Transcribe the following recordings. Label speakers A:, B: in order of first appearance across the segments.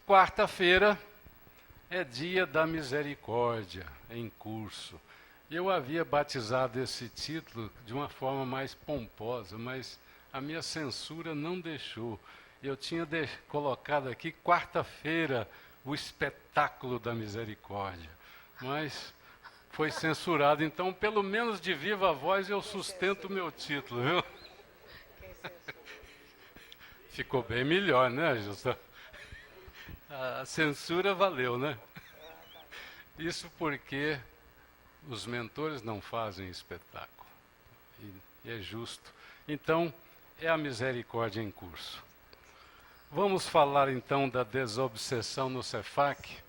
A: quarta-feira é dia da misericórdia em curso. Eu havia batizado esse título de uma forma mais pomposa, mas a minha censura não deixou. Eu tinha colocado aqui quarta-feira, o espetáculo da misericórdia, mas foi censurado. Então, pelo menos de viva voz, eu sustento o meu título, viu? Ficou bem melhor, né, Justa? A censura valeu, né? Isso porque os mentores não fazem espetáculo. E é justo. Então, é a misericórdia em curso. Vamos falar então da desobsessão no Cefac,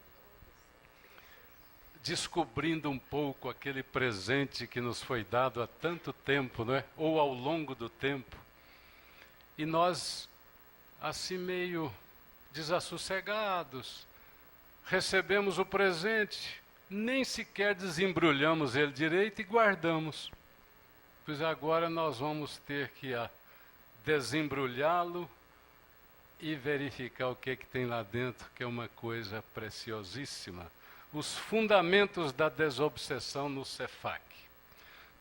A: descobrindo um pouco aquele presente que nos foi dado há tanto tempo, não é? Ou ao longo do tempo. E nós, assim meio desassossegados, recebemos o presente, nem sequer desembrulhamos ele direito e guardamos. Pois agora nós vamos ter que desembrulhá-lo e verificar o que tem lá dentro, que é uma coisa preciosíssima. Os fundamentos da desobsessão no Cefac.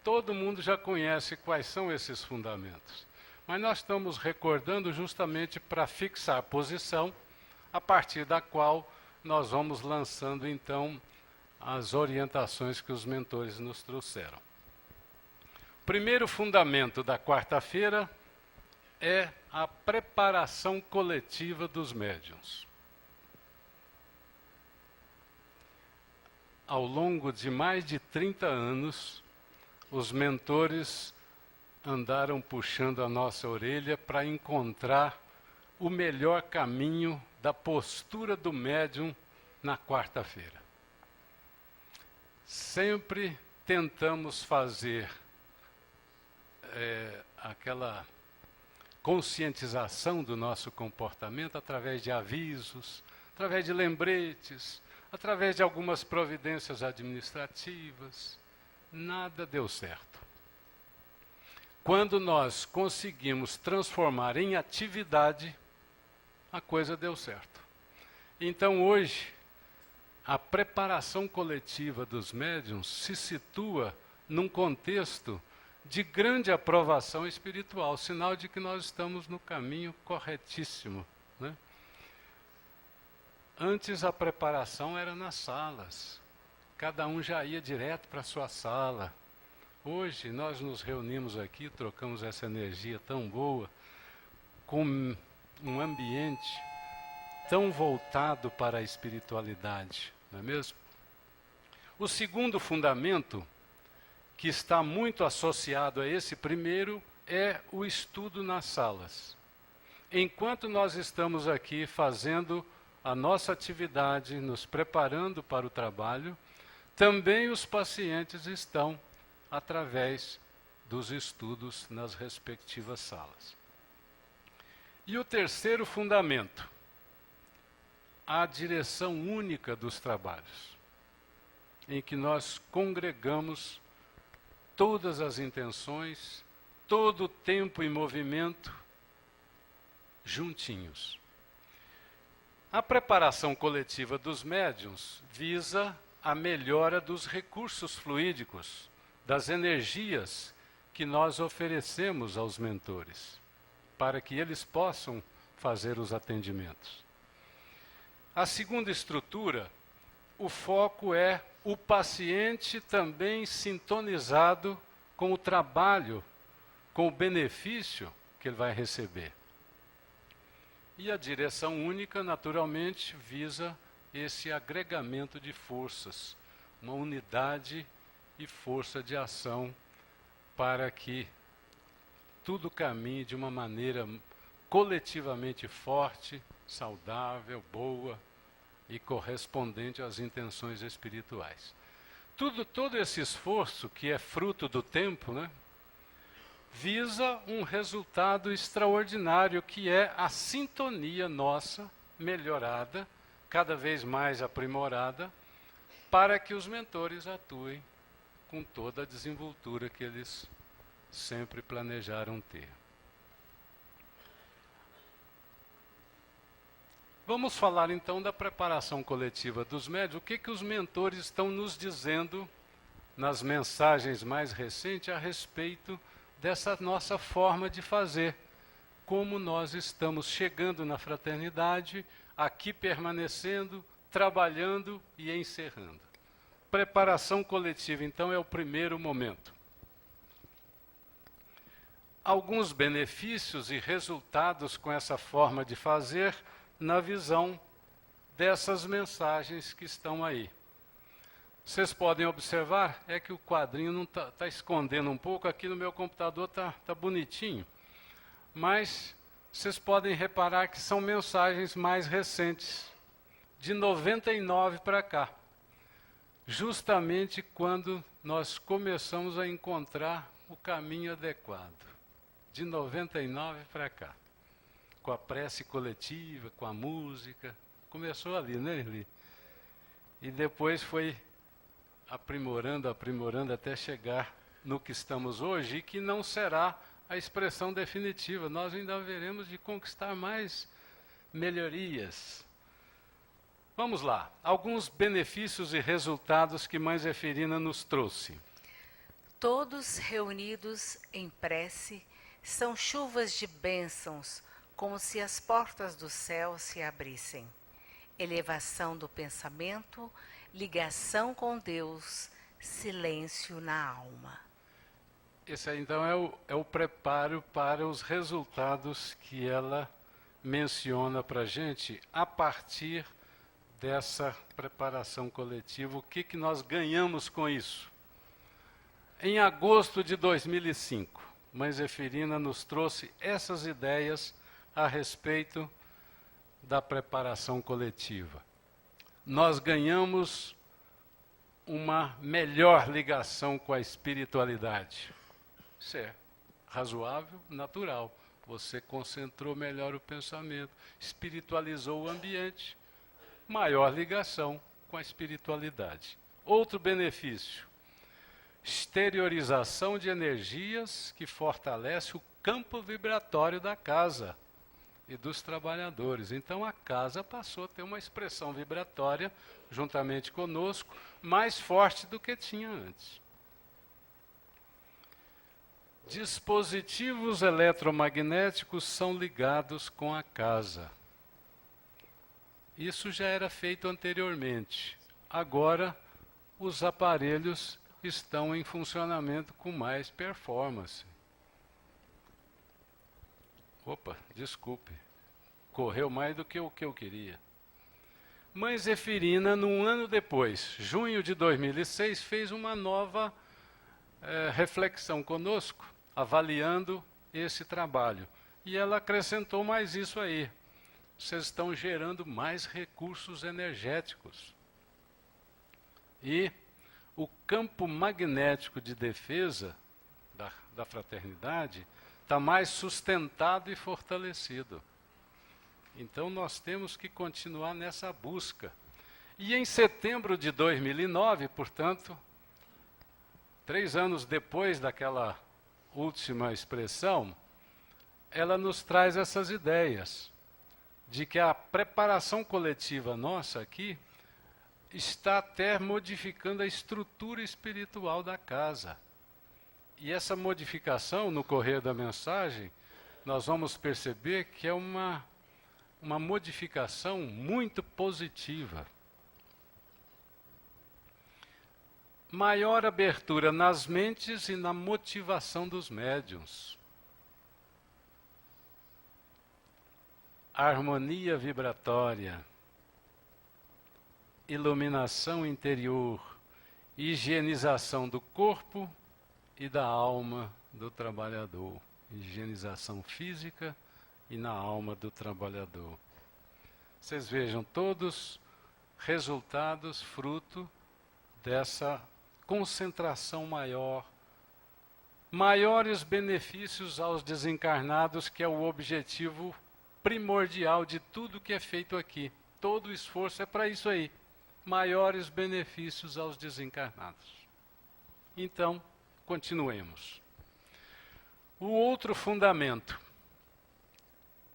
A: Todo mundo já conhece quais são esses fundamentos, mas nós estamos recordando justamente para fixar a posição, a partir da qual nós vamos lançando então as orientações que os mentores nos trouxeram. O primeiro fundamento da quarta-feira é a preparação coletiva dos médiuns. Ao longo de mais de 30 anos, os mentores andaram puxando a nossa orelha para encontrar o melhor caminho da postura do médium na quarta-feira. Sempre tentamos fazer aquela conscientização do nosso comportamento através de avisos, através de lembretes, através de algumas providências administrativas. Nada deu certo. Quando nós conseguimos transformar em atividade, a coisa deu certo. Então hoje, a preparação coletiva dos médiuns se situa num contexto de grande aprovação espiritual, sinal de que nós estamos no caminho corretíssimo, né? Antes a preparação era nas salas, cada um já ia direto para a sua sala. Hoje nós nos reunimos aqui, trocamos essa energia tão boa, com um ambiente tão voltado para a espiritualidade, não é mesmo? O segundo fundamento, que está muito associado a esse primeiro, é o estudo nas salas. Enquanto nós estamos aqui fazendo a nossa atividade, nos preparando para o trabalho, também os pacientes estão através dos estudos nas respectivas salas. E o terceiro fundamento, a direção única dos trabalhos, em que nós congregamos todas as intenções, todo o tempo e movimento, juntinhos. A preparação coletiva dos médiuns visa a melhora dos recursos fluídicos, das energias que nós oferecemos aos mentores, para que eles possam fazer os atendimentos. A segunda estrutura, o foco é o paciente também sintonizado com o trabalho, com o benefício que ele vai receber. E a direção única, naturalmente, visa esse agregamento de forças, uma unidade e força de ação para que tudo caminhe de uma maneira coletivamente forte, saudável, boa e correspondente às intenções espirituais. Todo esse esforço, que é fruto do tempo, né, visa um resultado extraordinário, que é a sintonia nossa melhorada, cada vez mais aprimorada, para que os mentores atuem com toda a desenvoltura que eles sempre planejaram ter. Vamos falar então da preparação coletiva dos médiuns. O que os mentores estão nos dizendo nas mensagens mais recentes a respeito dessa nossa forma de fazer, como nós estamos chegando na fraternidade, aqui permanecendo, trabalhando e encerrando. Preparação coletiva, então, é o primeiro momento. Alguns benefícios e resultados com essa forma de fazer na visão dessas mensagens que estão aí. Vocês podem observar, é que o quadrinho não está escondendo um pouco, aqui no meu computador tá bonitinho, mas vocês podem reparar que são mensagens mais recentes, de 99 para cá, justamente quando nós começamos a encontrar o caminho adequado, de 99 para cá, com a prece coletiva, com a música, começou ali, né, Erli? E depois foi aprimorando até chegar no que estamos hoje, e que não será a expressão definitiva. Nós ainda veremos de conquistar mais melhorias. Vamos lá, alguns benefícios e resultados que Mãe Zeferina nos trouxe.
B: Todos reunidos em prece, são chuvas de bênçãos, como se as portas do céu se abrissem. Elevação do pensamento, ligação com Deus, silêncio na alma.
A: Esse aí, então, é o preparo para os resultados que ela menciona para a gente a partir dessa preparação coletiva. O que nós ganhamos com isso? Em agosto de 2005, Mãe Zeferina nos trouxe essas ideias a respeito da preparação coletiva. Nós ganhamos uma melhor ligação com a espiritualidade. Isso é razoável, natural. Você concentrou melhor o pensamento, espiritualizou o ambiente, maior ligação com a espiritualidade. Outro benefício, exteriorização de energias que fortalece o campo vibratório da casa e dos trabalhadores. Então a casa passou a ter uma expressão vibratória, juntamente conosco, mais forte do que tinha antes. Dispositivos eletromagnéticos são ligados com a casa. Isso já era feito anteriormente. Agora, os aparelhos estão em funcionamento com mais performance. Opa, desculpe. Correu mais do que o que eu queria. Mãe Zeferina, num ano depois, junho de 2006, fez uma nova reflexão conosco, avaliando esse trabalho. E ela acrescentou mais isso aí. Vocês estão gerando mais recursos energéticos. E o campo magnético de defesa da fraternidade está mais sustentado e fortalecido. Então nós temos que continuar nessa busca. E em setembro de 2009, portanto, 3 anos depois daquela última expressão, ela nos traz essas ideias de que a preparação coletiva nossa aqui está até modificando a estrutura espiritual da casa. E essa modificação, no correr da mensagem, nós vamos perceber que é uma modificação muito positiva. Maior abertura nas mentes e na motivação dos médiuns. Harmonia vibratória. Iluminação interior. Higienização do corpo e da alma do trabalhador. Higienização física e na alma do trabalhador. Vocês vejam, todos resultados fruto dessa concentração maior, maiores benefícios aos desencarnados, que é o objetivo primordial de tudo que é feito aqui. Todo o esforço é para isso aí, maiores benefícios aos desencarnados. Então, continuemos. O outro fundamento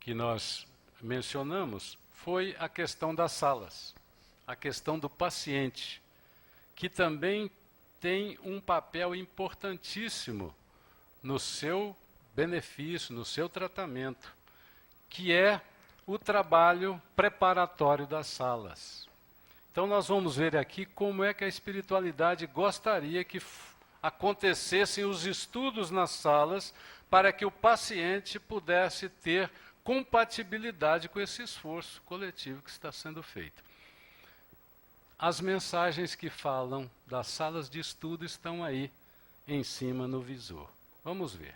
A: que nós mencionamos foi a questão das salas, a questão do paciente, que também tem um papel importantíssimo no seu benefício, no seu tratamento, que é o trabalho preparatório das salas. Então nós vamos ver aqui como é que a espiritualidade gostaria que acontecessem os estudos nas salas para que o paciente pudesse ter compatibilidade com esse esforço coletivo que está sendo feito. As mensagens que falam das salas de estudo estão aí em cima no visor. Vamos ver.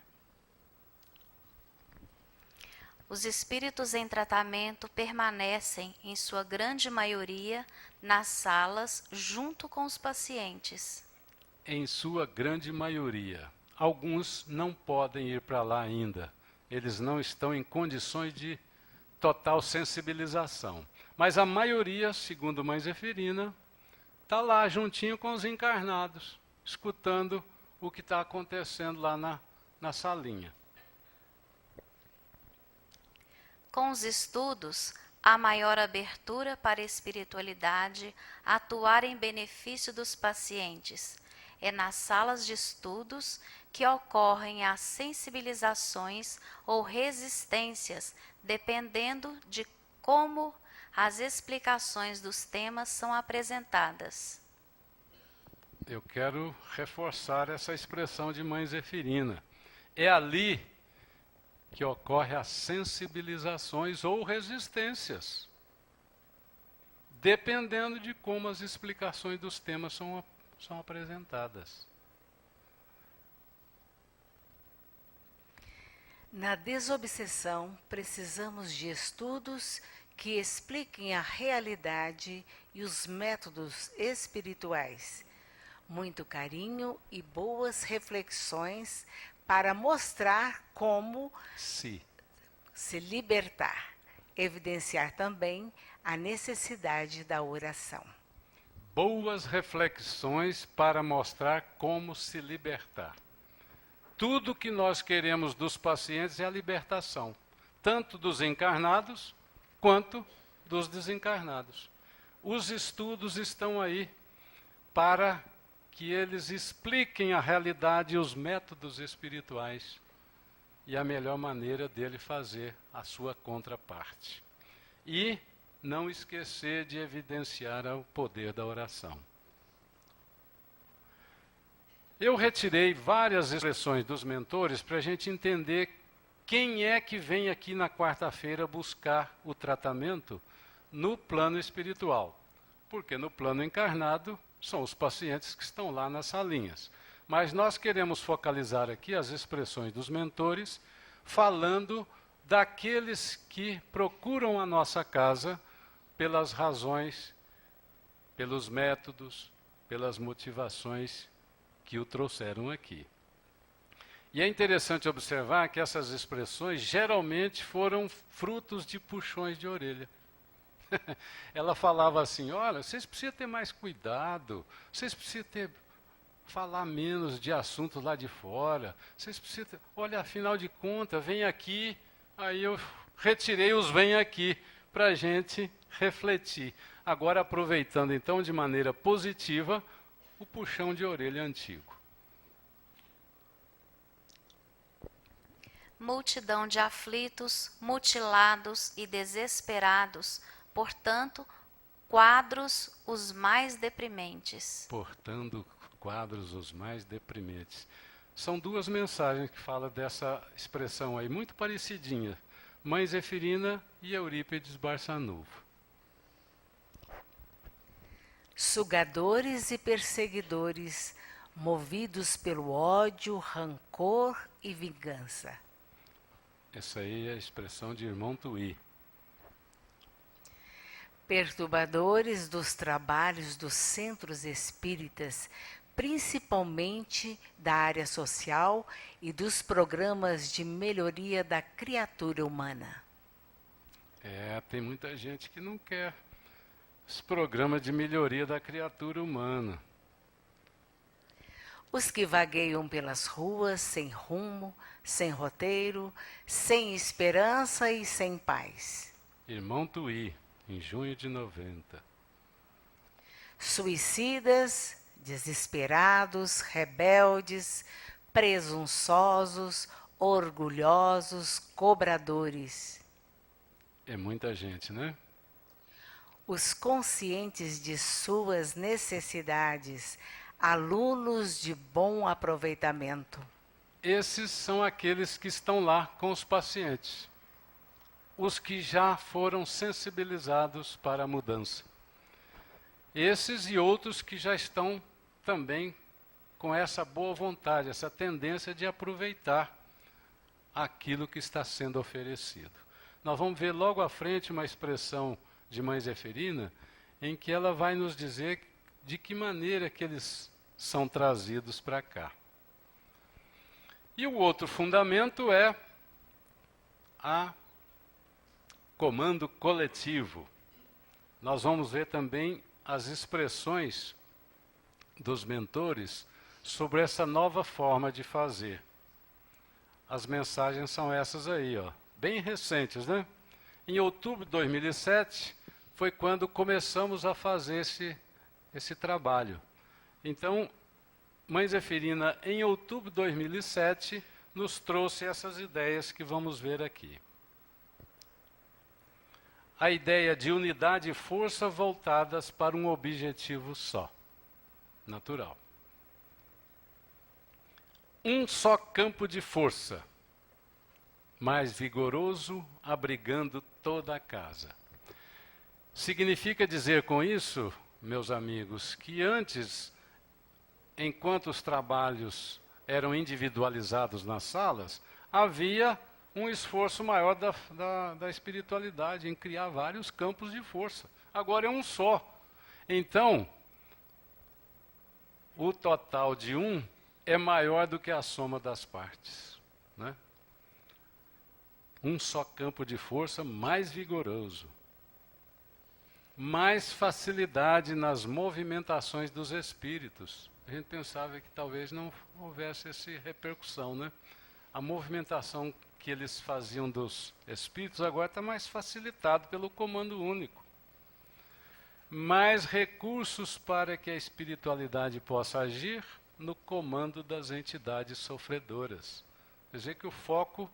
C: Os espíritos em tratamento permanecem, em sua grande maioria, nas salas junto com os pacientes.
A: Em sua grande maioria. Alguns não podem ir para lá ainda. Eles não estão em condições de total sensibilização. Mas a maioria, segundo Mãe Zeferina, está lá juntinho com os encarnados, escutando o que está acontecendo lá na salinha.
C: Com os estudos, há maior abertura para a espiritualidade atuar em benefício dos pacientes. É nas salas de estudos que ocorrem as sensibilizações ou resistências, dependendo de como as explicações dos temas são apresentadas.
A: Eu quero reforçar essa expressão de Mãe Zeferina. É ali que ocorre as sensibilizações ou resistências, dependendo de como as explicações dos temas são apresentadas.
B: Na desobsessão, precisamos de estudos que expliquem a realidade e os métodos espirituais. Muito carinho e boas reflexões para mostrar como se libertar. Evidenciar também a necessidade da oração.
A: Boas reflexões para mostrar como se libertar. Tudo que nós queremos dos pacientes é a libertação, tanto dos encarnados quanto dos desencarnados. Os estudos estão aí para que eles expliquem a realidade e os métodos espirituais e a melhor maneira dele fazer a sua contraparte. E não esquecer de evidenciar o poder da oração. Eu retirei várias expressões dos mentores para a gente entender quem é que vem aqui na quarta-feira buscar o tratamento no plano espiritual. Porque no plano encarnado são os pacientes que estão lá nas salinhas. Mas nós queremos focalizar aqui as expressões dos mentores, falando daqueles que procuram a nossa casa pelas razões, pelos métodos, pelas motivações que o trouxeram aqui. E é interessante observar que essas expressões geralmente foram frutos de puxões de orelha. Ela falava assim, olha, vocês precisam ter mais cuidado, vocês precisam falar menos de assuntos lá de fora, vocês precisam, olha, afinal de contas, vem aqui, aí eu retirei os vem aqui para a gente refletir. Agora, aproveitando então de maneira positiva, o puxão de orelha antigo.
C: Multidão de aflitos, mutilados e desesperados, portanto, quadros os mais deprimentes.
A: Portando quadros os mais deprimentes. São duas mensagens que falam dessa expressão aí, muito parecidinha. Mãe Zeferina e Eurípides Barçanuvo.
B: Sugadores e perseguidores, movidos pelo ódio, rancor e vingança.
A: Essa aí é a expressão de Irmão Tuí.
B: Perturbadores dos trabalhos dos centros espíritas, principalmente da área social e dos programas de melhoria da criatura humana.
A: Tem muita gente que não quer esse programa de melhoria da criatura humana.
B: Os que vagueiam pelas ruas sem rumo, sem roteiro, sem esperança e sem paz.
A: Irmão Tuí. em junho de 90.
B: Suicidas, desesperados, rebeldes, presunçosos, orgulhosos, cobradores.
A: É muita gente, né?
B: Os conscientes de suas necessidades, alunos de bom aproveitamento.
A: Esses são aqueles que estão lá com os pacientes, os que já foram sensibilizados para a mudança. Esses e outros que já estão também com essa boa vontade, essa tendência de aproveitar aquilo que está sendo oferecido. Nós vamos ver logo à frente uma expressão de Mãe Zeferina, em que ela vai nos dizer de que maneira que eles são trazidos para cá. E o outro fundamento é a comando coletivo. Nós vamos ver também as expressões dos mentores sobre essa nova forma de fazer. As mensagens são essas aí, ó, bem recentes, né? Em outubro de 2007 foi quando começamos a fazer esse trabalho. Então, Mãe Zeferina, em outubro de 2007, nos trouxe essas ideias que vamos ver aqui. A ideia de unidade e força voltadas para um objetivo só, natural. Um só campo de força, mais vigoroso, abrigando toda a casa. Significa dizer com isso, meus amigos, que antes, enquanto os trabalhos eram individualizados nas salas, havia um esforço maior da espiritualidade em criar vários campos de força. Agora é um só. Então, o total de um é maior do que a soma das partes, né? Um só campo de força mais vigoroso. Mais facilidade nas movimentações dos espíritos. A gente pensava que talvez não houvesse essa repercussão, né? A movimentação que eles faziam dos espíritos agora está mais facilitado pelo comando único. Mais recursos para que a espiritualidade possa agir no comando das entidades sofredoras. Quer dizer que o foco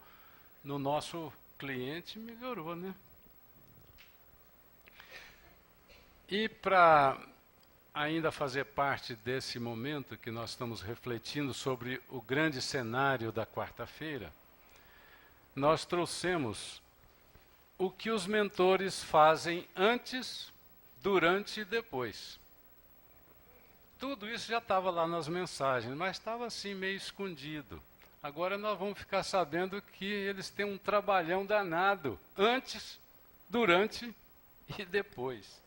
A: no nosso cliente melhorou, né? E para ainda fazer parte desse momento que nós estamos refletindo sobre o grande cenário da quarta-feira, nós trouxemos o que os mentores fazem antes, durante e depois. Tudo isso já estava lá nas mensagens, mas estava assim meio escondido. Agora nós vamos ficar sabendo que eles têm um trabalhão danado, antes, durante e depois.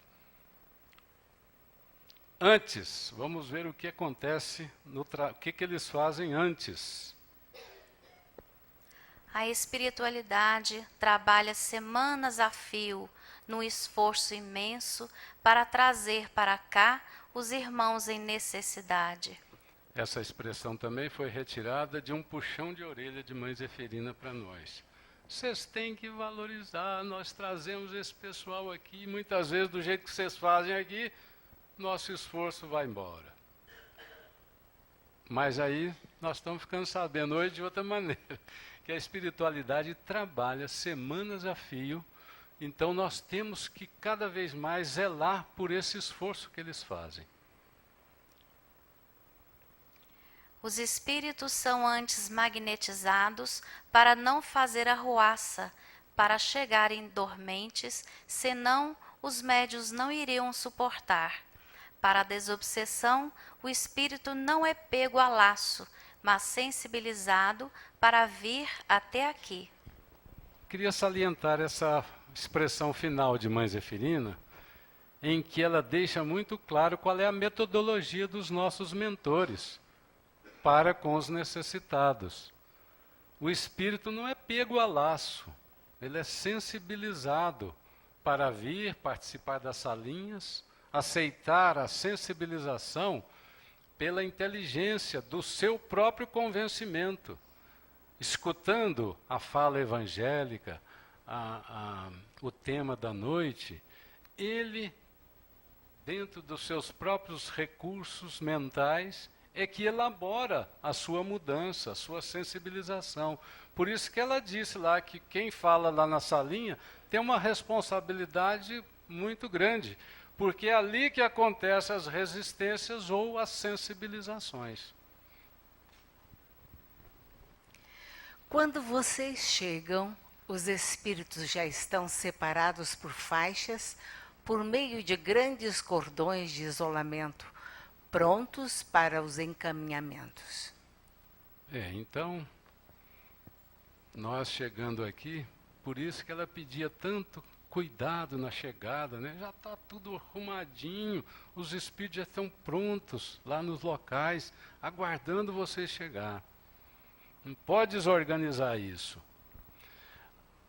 A: Antes, vamos ver o que acontece, o que eles fazem antes.
C: A espiritualidade trabalha semanas a fio, num esforço imenso para trazer para cá os irmãos em necessidade.
A: Essa expressão também foi retirada de um puxão de orelha de Mãe Zeferina para nós. Vocês têm que valorizar, nós trazemos esse pessoal aqui, muitas vezes do jeito que vocês fazem aqui, nosso esforço vai embora. Mas aí nós estamos ficando sabendo hoje de outra maneira, que a espiritualidade trabalha semanas a fio, então nós temos que cada vez mais zelar por esse esforço que eles fazem.
C: Os espíritos são antes magnetizados para não fazer arruaça, para chegarem dormentes, senão os médios não iriam suportar. Para a desobsessão, o espírito não é pego a laço, mas sensibilizado para vir até aqui.
A: Queria salientar essa expressão final de Mãe Zeferina, em que ela deixa muito claro qual é a metodologia dos nossos mentores para com os necessitados. O espírito não é pego a laço, ele é sensibilizado para vir participar das salinhas, aceitar a sensibilização pela inteligência do seu próprio convencimento, escutando a fala evangélica, o tema da noite, ele, dentro dos seus próprios recursos mentais, é que elabora a sua mudança, a sua sensibilização. Por isso que ela disse lá que quem fala lá na salinha tem uma responsabilidade muito grande, porque é ali que acontecem as resistências ou as sensibilizações.
B: Quando vocês chegam, os espíritos já estão separados por faixas, por meio de grandes cordões de isolamento, prontos para os encaminhamentos.
A: Então, nós chegando aqui, por isso que ela pedia tanto cuidado na chegada, né? Já está tudo arrumadinho, os espíritos já estão prontos lá nos locais, aguardando vocês chegar. Não pode desorganizar isso.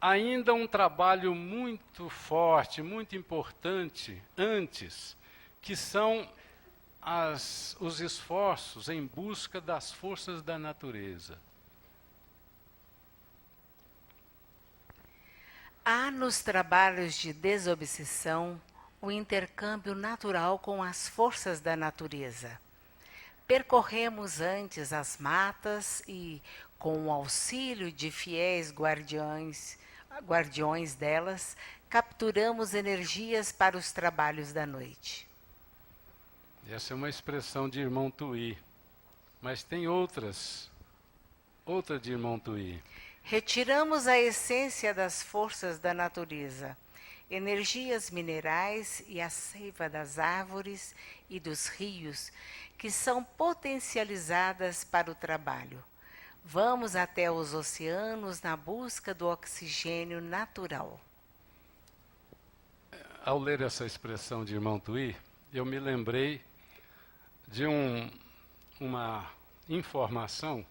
A: Ainda um trabalho muito forte, muito importante antes, que são os esforços em busca das forças da natureza.
B: Há nos trabalhos de desobsessão o intercâmbio natural com as forças da natureza. Percorremos antes as matas e, com o auxílio de fiéis guardiões delas, capturamos energias para os trabalhos da noite.
A: Essa é uma expressão de Irmão Tui, mas tem outra de Irmão Tui.
B: Retiramos a essência das forças da natureza, energias minerais e a seiva das árvores e dos rios, que são potencializadas para o trabalho. Vamos até os oceanos na busca do oxigênio natural.
A: Ao ler essa expressão de Irmão Tui, eu me lembrei de uma informação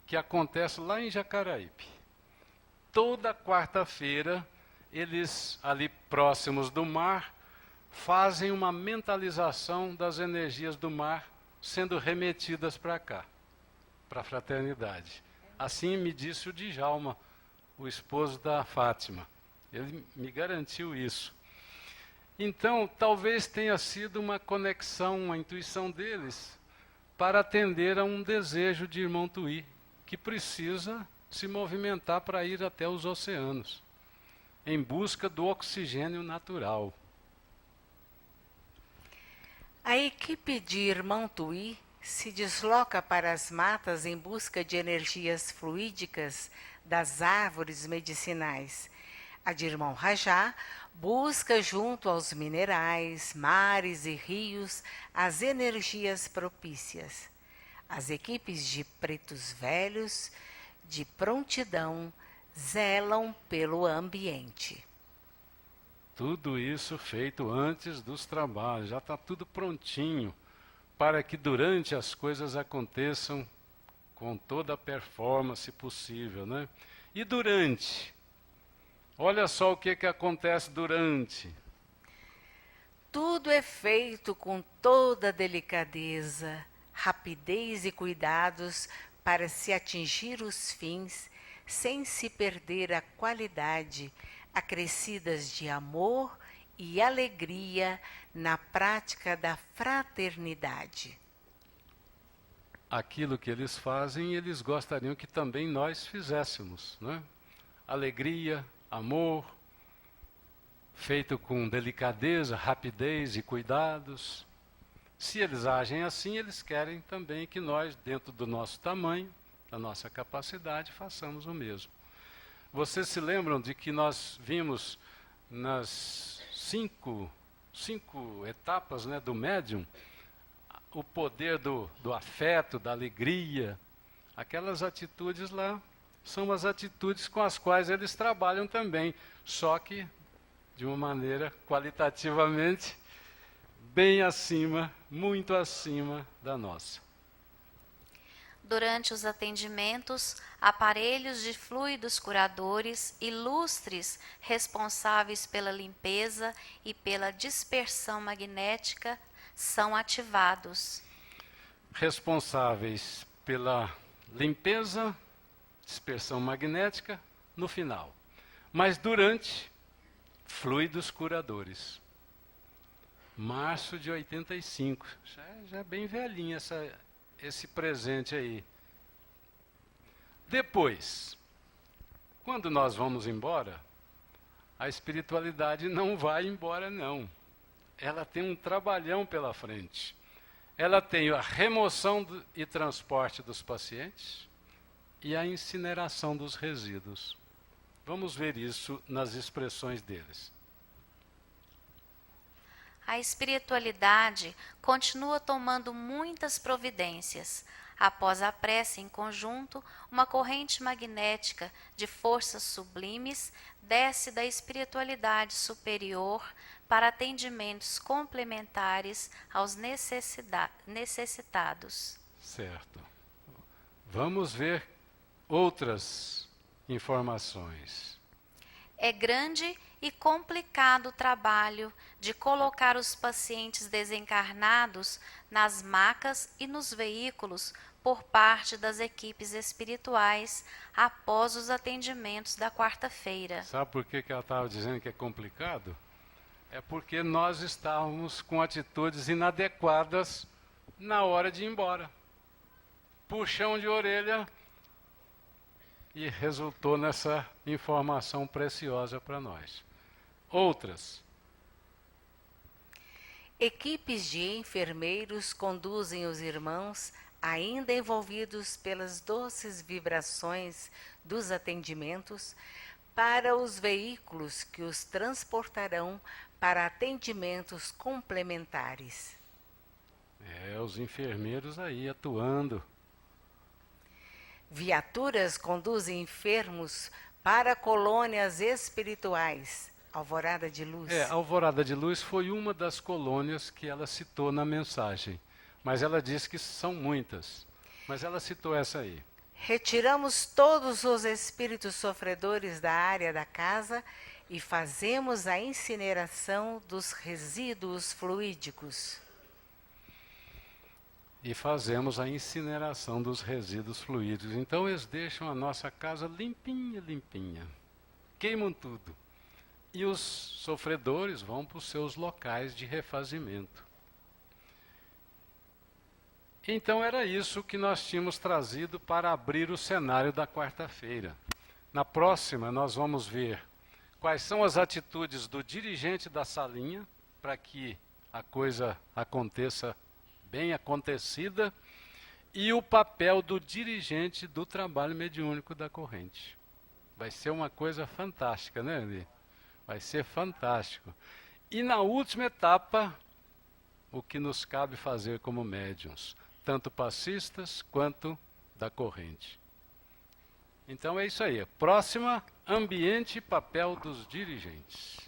A: que acontece lá em Jacaraípe. Toda quarta-feira, eles, ali próximos do mar, fazem uma mentalização das energias do mar sendo remetidas para cá, para a fraternidade. Assim me disse o Djalma, o esposo da Fátima. Ele me garantiu isso. Então, talvez tenha sido uma conexão, uma intuição deles, para atender a um desejo de Irmão Tui, que precisa se movimentar para ir até os oceanos, em busca do oxigênio natural.
B: A equipe de Irmão Tui se desloca para as matas em busca de energias fluídicas das árvores medicinais. A de Irmão Rajá busca junto aos minerais, mares e rios as energias propícias. As equipes de Pretos Velhos, de prontidão, zelam pelo ambiente.
A: Tudo isso feito antes dos trabalhos, já está tudo prontinho, para que durante as coisas aconteçam com toda a performance possível, né? E durante? Olha só o que acontece durante.
B: Tudo é feito com toda delicadeza, rapidez e cuidados para se atingir os fins sem se perder a qualidade acrescidas de amor e alegria na prática da fraternidade.
A: Aquilo que eles fazem, eles gostariam que também nós fizéssemos, né? Alegria, amor, feito com delicadeza, rapidez e cuidados. Se eles agem assim, eles querem também que nós, dentro do nosso tamanho, da nossa capacidade, façamos o mesmo. Vocês se lembram de que nós vimos nas cinco etapas, né, do médium, o poder do afeto, da alegria? Aquelas atitudes lá são as atitudes com as quais eles trabalham também, só que de uma maneira qualitativamente bem acima, muito acima da nossa.
C: Durante os atendimentos, aparelhos de fluidos curadores ilustres responsáveis pela limpeza e pela dispersão magnética são ativados.
A: Responsáveis pela limpeza, dispersão magnética, no final. Mas durante, fluidos curadores. março de 85. Já é bem velhinho esse presente aí. Depois, quando nós vamos embora, a espiritualidade não vai embora, não. Ela tem um trabalhão pela frente. Ela tem a remoção e transporte dos pacientes e a incineração dos resíduos. Vamos ver isso nas expressões deles.
C: A espiritualidade continua tomando muitas providências. Após a prece em conjunto, uma corrente magnética de forças sublimes desce da espiritualidade superior para atendimentos complementares aos necessitados.
A: Certo. Vamos ver outras informações.
C: É grande e complicado o trabalho de colocar os pacientes desencarnados nas macas e nos veículos por parte das equipes espirituais após os atendimentos da quarta-feira.
A: Sabe por que ela estava dizendo que é complicado? É porque nós estávamos com atitudes inadequadas na hora de ir embora. Puxão de orelha, e resultou nessa informação preciosa para nós. Outras.
B: Equipes de enfermeiros conduzem os irmãos, ainda envolvidos pelas doces vibrações dos atendimentos, para os veículos que os transportarão para atendimentos complementares.
A: Os enfermeiros aí atuando.
B: Viaturas conduzem enfermos para colônias espirituais. Alvorada de Luz.
A: Alvorada de Luz foi uma das colônias que ela citou na mensagem. Mas ela disse que são muitas. Mas ela citou essa aí.
B: Retiramos todos os espíritos sofredores da área da casa e fazemos a incineração dos resíduos fluídicos.
A: E fazemos a incineração dos resíduos fluídicos. Então eles deixam a nossa casa limpinha, limpinha. Queimam tudo. E os sofredores vão para os seus locais de refazimento. Então era isso que nós tínhamos trazido para abrir o cenário da quarta-feira. Na próxima nós vamos ver quais são as atitudes do dirigente da salinha para que a coisa aconteça bem acontecida e o papel do dirigente do trabalho mediúnico da corrente. Vai ser uma coisa fantástica, né, Eli? Vai ser fantástico. E na última etapa, o que nos cabe fazer como médiuns, tanto passistas quanto da corrente. Então é isso aí. Próxima, ambiente e papel dos dirigentes.